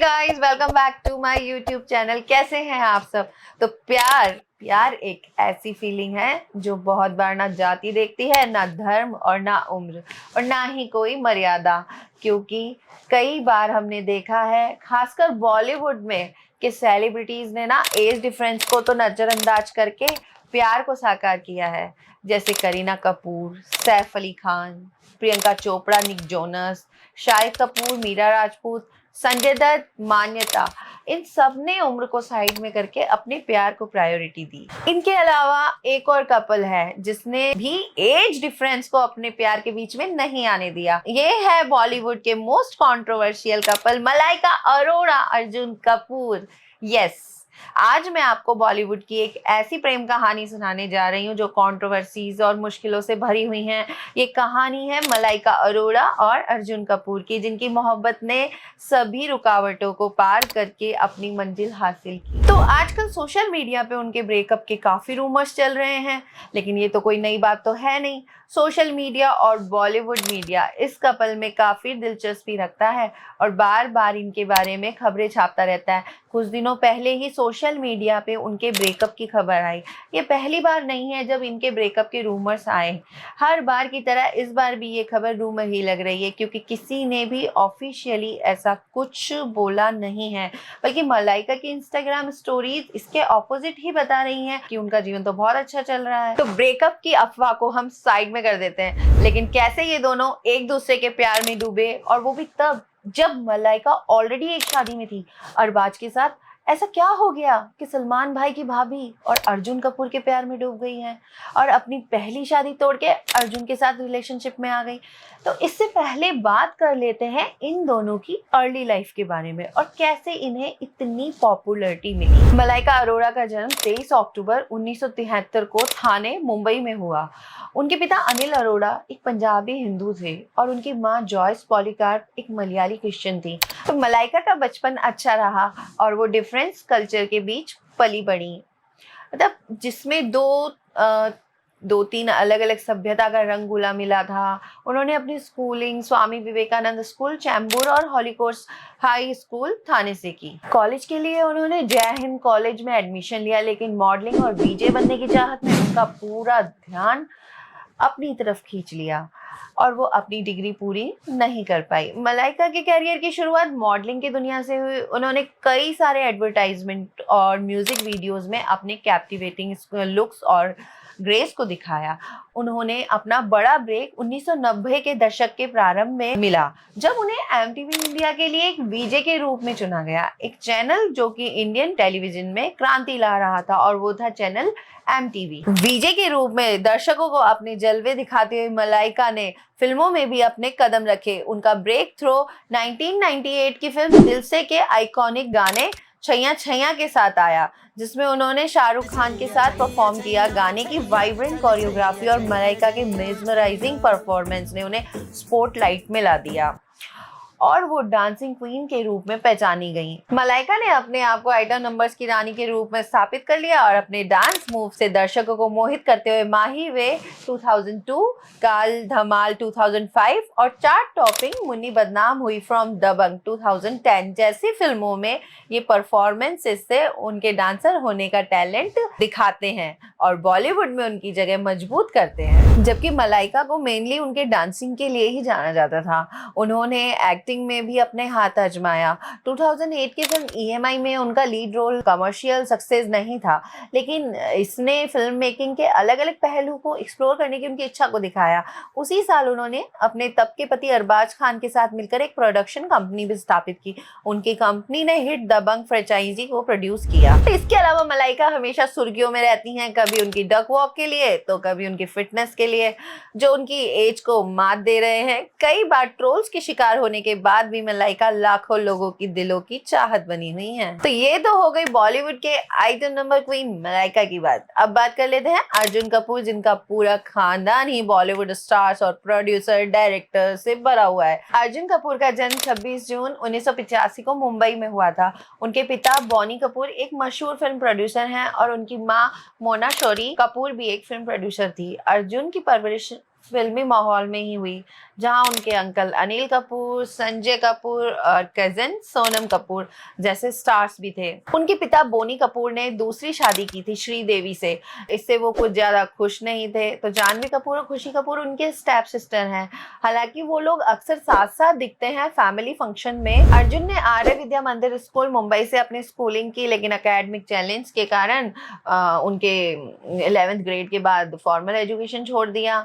Guys, welcome back to my YouTube channel. कैसे हैं आप सब? तो प्यार एक ऐसी फीलिंग है जो बहुत बार ना जाति देखती है, ना धर्म और ना उम्र और ना ही कोई मर्यादा। क्योंकि कई बार हमने देखा है, खासकर बॉलीवुड में, कि सेलिब्रिटीज ने ना एज डिफरेंस को तो नजरअंदाज करके प्यार को साकार किया है। जैसे करीना कपूर, सैफ अली खान, प्रियंका चोपड़ा, निक जोनस, शाहिद कपूर, मीरा राजपूत, संजय दत्त, मान्यता, इन सब ने उम्र को साइड में करके अपने प्यार को प्रायोरिटी दी। इनके अलावा एक और कपल है जिसने भी एज डिफरेंस को अपने प्यार के बीच में नहीं आने दिया। ये है बॉलीवुड के most controversial couple Malaika Arora, Arjun Kapoor. Yes, आज मैं आपको बॉलीवुड की एक ऐसी प्रेम कहानी सुनाने जा रही हूँ जो कंट्रोवर्सीज और मुश्किलों से भरी हुई है। ये कहानी है मलाइका अरोड़ा और अर्जुन कपूर की, जिनकी मोहब्बत ने सभी रुकावटों को पार करके अपनी मंजिल हासिल की। तो आजकल सोशल मीडिया पे उनके ब्रेकअप के काफी रूमर्स चल रहे हैं, लेकिन ये तो कोई नई बात तो है नहीं। सोशल मीडिया और बॉलीवुड मीडिया इस कपल में काफी दिलचस्पी रखता है और बार बार इनके बारे में खबरें छापता रहता है। कुछ दिनों पहले ही सोशल मीडिया पे उनके ब्रेकअप की खबर आई। ये पहली बार नहीं है जब इनके ब्रेकअप के रूमर्स आए। हर बार की तरह इस बार भी ये खबर रूमर ही लग रही है, क्योंकि किसी ने भी ऑफिशियली ऐसा कुछ बोला नहीं है। बल्कि मलाइका की इंस्टाग्राम स्टोरीज इसके ऑपोजिट ही बता रही हैं कि उनका जीवन तो बहुत अच्छा चल रहा है। तो ब्रेकअप की अफवाह को हम साइड में कर देते हैं, लेकिन कैसे ये दोनों एक दूसरे के प्यार में डूबे, और वो भी तब जब मलाइका ऑलरेडी एक शादी में थी अरबाज के साथ। ऐसा क्या हो गया कि सलमान भाई की भाभी और अर्जुन कपूर के प्यार में डूब गई हैं और अपनी पहली शादी तोड़ के अर्जुन के साथ रिलेशनशिप में आ गई। तो इससे पहले बात कर लेते हैं इन दोनों की अर्ली लाइफ के बारे में और कैसे इन्हें इतनी पॉपुलैरिटी मिली। मलाइका अरोड़ा का जन्म 23 अक्टूबर 1973 को थाने, मुंबई में हुआ। उनके पिता अनिल अरोड़ा एक पंजाबी हिंदू थे और उनकी माँ जॉयस पॉलीकार्प एक मलयाली क्रिश्चियन थी। तो मलाइका का बचपन अच्छा रहा और वो डिफरेंस कल्चर के बीच पली बड़ी, मतलब जिसमें दो तीन अलग अलग सभ्यता का रंग घुला मिला था। उन्होंने अपनी स्कूलिंग स्वामी विवेकानंद स्कूल चैम्बूर और हॉलीकोर्स हाई स्कूल थाने से की। कॉलेज के लिए उन्होंने जय हिंद कॉलेज में एडमिशन लिया, लेकिन मॉडलिंग और वीजे बनने की चाहत में उनका पूरा ध्यान अपनी तरफ खींच लिया और वो अपनी डिग्री पूरी नहीं कर पाई। मलाइका के कैरियर की शुरुआत मॉडलिंग की दुनिया से हुई। उन्होंने कई सारे एडवर्टाइजमेंट और म्यूजिक वीडियोस में अपने कैप्टिवेटिंग लुक्स और ग्रेस को दिखाया। उन्होंने अपना बड़ा ब्रेक 1990 के दशक के प्रारंभ में मिला, जब उन्हें एमटीवी इंडिया के लिए एक वीजे के रूप में चुना गया, एक चैनल जो कि इंडियन टेलीविजन में क्रांति ला रहा था, और वो था चैनल एमटीवी। वीजे के रूप में दर्शकों को अपने जलवे दिखाते हुए मलाइका ने फिल्मों में भी अपने कदम रखे। उनका ब्रेक थ्रो 1998 की फिल्म दिल से के आइकॉनिक गाने छैया छैया के साथ आया, जिसमें उन्होंने शाहरुख खान के साथ परफॉर्म किया। गाने की वाइब्रेंट कोरियोग्राफी और मलाइका के मेस्मराइजिंग परफॉर्मेंस ने उन्हें स्पॉटलाइट में ला दिया और वो डांसिंग क्वीन के रूप में पहचानी गई। मलाइका ने अपने आप को आइटम नंबर्स की रानी के रूप में स्थापित कर लिया और अपने डांस मूव से दर्शकों को मोहित करते हुए माही वे 2002, काल धमाल 2005 और चार्ट टॉपिंग मुन्नी बदनाम हुई फ्रॉम दबंग 2010 जैसी फिल्मों में ये परफॉर्मेंसेस से उनके डांसर होने का टैलेंट दिखाते हैं और बॉलीवुड में उनकी जगह मजबूत करते हैं। जबकि मलाइका को मेनली उनके डांसिंग के लिए ही जाना जाता था। उन्होंने एक्टिंग में भी अपने हाथ आजमाया। 2008 की फिल्म ईएमआई में उनका लीड रोल कमर्शियल सक्सेस नहीं था, लेकिन इसने फिल्म मेकिंग के अलग अलग पहलू को एक्सप्लोर करने की उनकी इच्छा को दिखाया। उसी साल उन्होंने अपने तब के पति अरबाज खान के साथ मिलकर एक प्रोडक्शन कंपनी भी स्थापित की। उनकी कंपनी ने हिट दबंग फ्रेंचाइजी को प्रोड्यूस किया। तो इसके अलावा मलाइका हमेशा सुर्खियों में रहती हैं, कभी उनकी डक वॉक के लिए तो कभी उनकी फिटनेस के लिए, जो उनकी एज को मात दे रहे हैं। कई बार ट्रोल्स के शिकार होने के बाद भी मलाइका लाखों लोगों की दिलों की चाहत बनी हुई हैं। तो ये तो हो गई बॉलीवुड के आइटम नंबर क्वीन मलाइका की बात। अब बात कर लेते हैं अर्जुन कपूर, जिनका पूरा खानदान ही बॉलीवुड स्टार्स और प्रोड्यूसर डायरेक्टर से भरा हुआ है। अर्जुन कपूर का जन्म 26 जून 1985 को मुंबई में हुआ था। उनके पिता बॉनी कपूर एक मशहूर फिल्म प्रोड्यूसर हैं और उनकी माँ मोना शौरी कपूर भी एक फिल्म प्रोड्यूसर थी। अर्जुन की परवरिश फिल्मी माहौल में ही हुई, जहां उनके अंकल अनिल कपूर, संजय कपूर और कजिन सोनम कपूर जैसे स्टार्स भी थे। उनके पिता बोनी कपूर ने दूसरी शादी की थी श्रीदेवी से। इससे वो कुछ ज्यादा खुश नहीं थे। तो जानवी कपूर और खुशी कपूर उनके स्टेप सिस्टर हैं। हालांकि वो लोग अक्सर साथ साथ दिखते हैं फैमिली फंक्शन में। अर्जुन ने आर्य विद्या मंदिर स्कूल मुंबई से अपनी स्कूलिंग की, लेकिन एकेडमिक चैलेंज के कारण उनके 11th ग्रेड के बाद फॉर्मल एजुकेशन छोड़ दिया।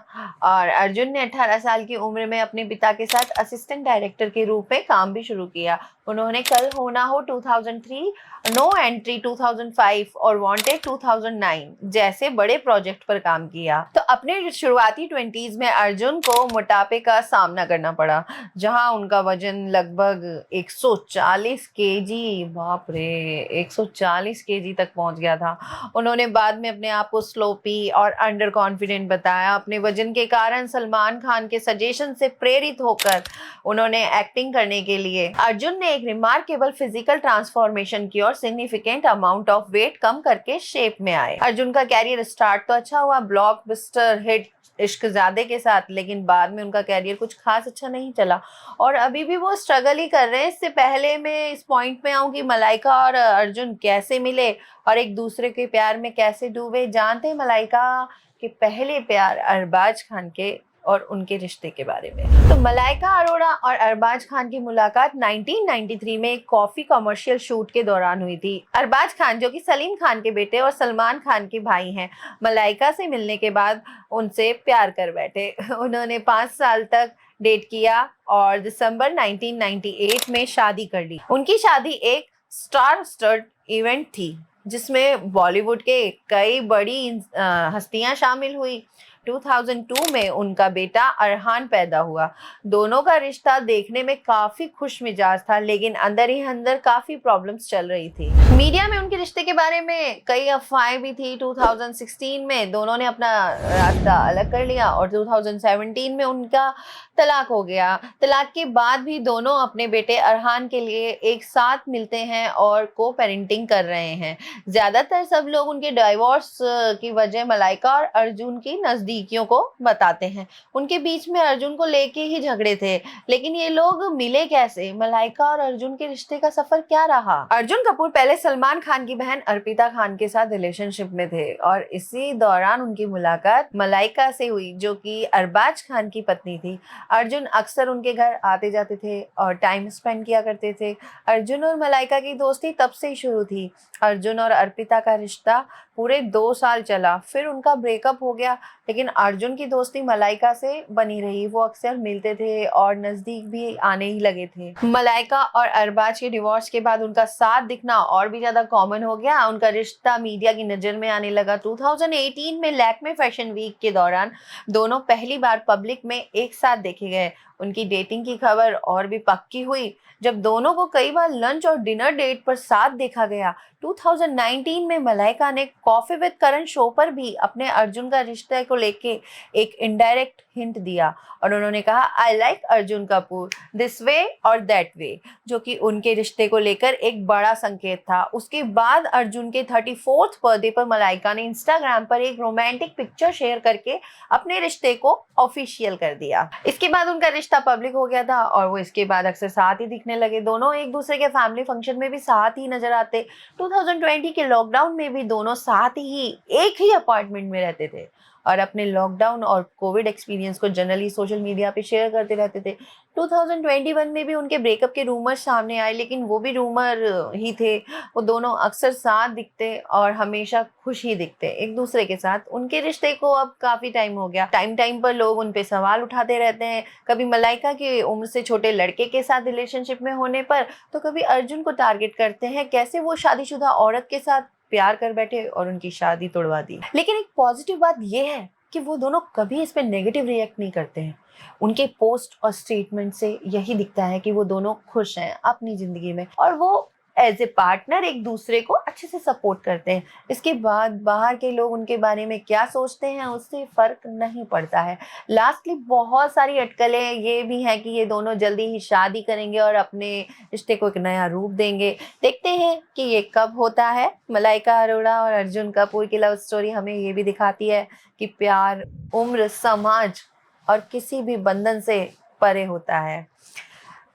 और अर्जुन ने 18 साल की उम्र में अपने पिता के साथ असिस्टेंट डायरेक्टर के रूप में काम भी शुरू किया। उन्होंने कल हो ना हो 2003, नो एंट्री 2005 और वांटेड 2009 जैसे बड़े प्रोजेक्ट पर काम किया। तो अपने शुरुआती 20s में अर्जुन को मोटापे का सामना करना पड़ा, जहां उनका वजन लगभग 140 केजी, बाप रे, 140 केजी तक पहुंच गया था। उन्होंने बाद में अपने आप को स्लोपी और अंडर कॉन्फिडेंट बताया। अपने वजन के कारण सलमान खान के सजेशन से प्रेरित होकर उन्होंने एक्टिंग करने के लिए अर्जुन ने एक रिमार्केबल फिजिकल ट्रांसफॉर्मेशन की और सिग्निफिकेंट अमाउंट ऑफ वेट कम करके शेप में आए। अर्जुन का कैरियर स्टार्ट तो अच्छा हुआ ब्लॉकबस्टर हिट इश्कजादे के साथ, लेकिन बाद में उनका कैरियर कुछ खास अच्छा नहीं चला और अभी भी वो स्ट्रगल ही कर रहे हैं। इससे पहले मैं इस पॉइंट पे आऊं कि मलाइका और अर्जुन कैसे मिले और एक दूसरे के प्यार में कैसे डूबे। जानते हैं मलाइका के पहले प्यार अरबाज खान के और उनके रिश्ते के बारे में। तो मलाइका अरोड़ा और अरबाज खान की मुलाकात 1993 में एक कॉफी कमर्शियल शूट के दौरान हुई थी। अरबाज खान, जो कि सलीम खान के बेटे और सलमान खान के भाई हैं, मलाइका से मिलने के बाद उनसे प्यार कर बैठे। उन्होंने 5 साल तक डेट किया और दिसंबर 1998 में शादी कर ली। उनकी शादी एक स्टार स्टड इवेंट थी, जिसमें बॉलीवुड के कई बड़ी हस्तियां शामिल हुई। 2002 में उनका बेटा अरहान पैदा हुआ। दोनों का रिश्ता देखने में काफी खुश मिजाज था, लेकिन अंदर ही अंदर काफी प्रॉब्लम्स चल रही थी। मीडिया में उनके रिश्ते के बारे में कई अफवाहें भी थी। 2016 में दोनों ने अपना रास्ता अलग कर लिया और 2017 में उनका तलाक हो गया। तलाक के बाद भी दोनों अपने बेटे अरहान के लिए एक साथ मिलते हैं और को पेरेंटिंग कर रहे हैं। ज्यादातर सब लोग उनके डाइवोर्स की वजह मलाइका और अर्जुन की नजदीकियों को बताते हैं। उनके बीच में अर्जुन को लेके ही झगड़े थे, लेकिन ये लोग मिले कैसे? मलाइका और अर्जुन के रिश्ते का सफर क्या रहा? अर्जुन कपूर पहले सलमान खान की बहन अर्पिता खान के साथ रिलेशनशिप में थे और इसी दौरान उनकी मुलाकात मलाइका से हुई, जो कि अरबाज खान की पत्नी थी। अर्जुन अक्सर उनके घर आते जाते थे और टाइम स्पेंड किया करते थे। अर्जुन और मलाइका की दोस्ती तब से ही शुरू थी। अर्जुन और अर्पिता का रिश्ता पूरे 2 साल चला, फिर उनका ब्रेकअप हो गया, लेकिन अर्जुन की दोस्ती मलाइका से बनी रही। वो अक्सर मिलते थे और नजदीक भी आने ही लगे थे। मलाइका और अरबाज के डिवोर्स के बाद उनका साथ दिखना और भी ज्यादा कॉमन हो गया। उनका रिश्ता मीडिया की नजर में आने लगा। 2018 में लैक्मे फैशन वीक के दौरान दोनों पहली बार पब्लिक में एक साथ देखे गए। उनकी डेटिंग की खबर और भी पक्की हुई जब दोनों को कई बार लंच और डिनर डेट पर साथ देखा गया। 2019 में मलाइका ने कॉफी विद करण शो पर भी अपने अर्जुन का रिश्ते को लेके एक इनडायरेक्ट हिंट दिया और उन्होंने कहा, I like Arjun Kapoor this way और दैट वे, जो कि उनके रिश्ते को लेकर एक बड़ा संकेत था। उसके बाद अर्जुन के 34th बर्थडे पर मलाइका ने इंस्टाग्राम पर एक रोमांटिक पिक्चर शेयर करके अपने रिश्ते को ऑफिशियल कर दिया। इसके बाद उनका रिश्ता पब्लिक हो गया था और वो इसके बाद अक्सर साथ ही दिखने लगे। दोनों एक दूसरे के फैमिली फंक्शन में भी साथ ही नजर आते। 2020 के लॉकडाउन में भी दोनों साथ ही एक ही अपार्टमेंट में रहते थे और अपने लॉकडाउन और कोविड एक्सपीरियंस को जनरली सोशल मीडिया पे शेयर करते रहते थे। 2021 में भी उनके ब्रेकअप के रूमर सामने आए, लेकिन वो भी रूमर ही थे। वो दोनों अक्सर साथ दिखते और हमेशा खुश ही दिखते एक दूसरे के साथ। उनके रिश्ते को अब काफी टाइम हो गया। टाइम टाइम पर लोग उन पे सवाल उठाते रहते हैं, कभी मलाइका की उम्र से छोटे लड़के के साथ रिलेशनशिप में होने पर, तो कभी अर्जुन को टारगेट करते हैं, कैसे वो शादीशुदा औरत के साथ प्यार कर बैठे और उनकी शादी तोड़वा दी। लेकिन एक पॉजिटिव बात यह है कि वो दोनों कभी इस पे नेगेटिव रिएक्ट नहीं करते हैं। उनके पोस्ट और स्टेटमेंट से यही दिखता है कि वो दोनों खुश हैं अपनी जिंदगी में और वो एज ए पार्टनर एक दूसरे को अच्छे से सपोर्ट करते हैं। इसके बाद बाहर के लोग उनके बारे में क्या सोचते हैं उससे फर्क नहीं पड़ता है। लास्टली बहुत सारी अटकलें ये भी हैं कि ये दोनों जल्दी ही शादी करेंगे और अपने रिश्ते को एक नया रूप देंगे। देखते हैं कि ये कब होता है। मलाइका अरोड़ा और अर्जुन कपूर की लव स्टोरी हमें ये भी दिखाती है कि प्यार, उम्र, समाज और किसी भी बंधन से परे होता है।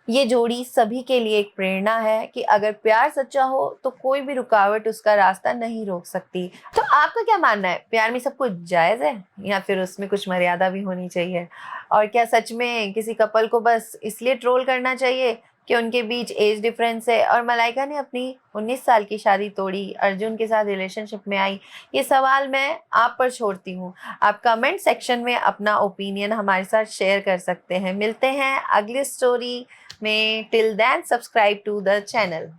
ये जोड़ी सभी के लिए एक प्रेरणा है कि अगर प्यार सच्चा हो तो कोई भी रुकावट उसका रास्ता नहीं रोक सकती। तो आपका क्या मानना है, प्यार में सब कुछ जायज है या फिर उसमें कुछ मर्यादा भी होनी चाहिए? और क्या सच में किसी कपल को बस इसलिए ट्रोल करना चाहिए कि उनके बीच एज डिफरेंस है? और मलाइका ने अपनी 19 साल की शादी तोड़ी, अर्जुन के साथ रिलेशनशिप में आई, ये सवाल मैं आप पर छोड़ती हूँ। आप कमेंट सेक्शन में अपना ओपिनियन हमारे साथ शेयर कर सकते हैं। मिलते हैं अगली स्टोरी में। Till then subscribe to the channel.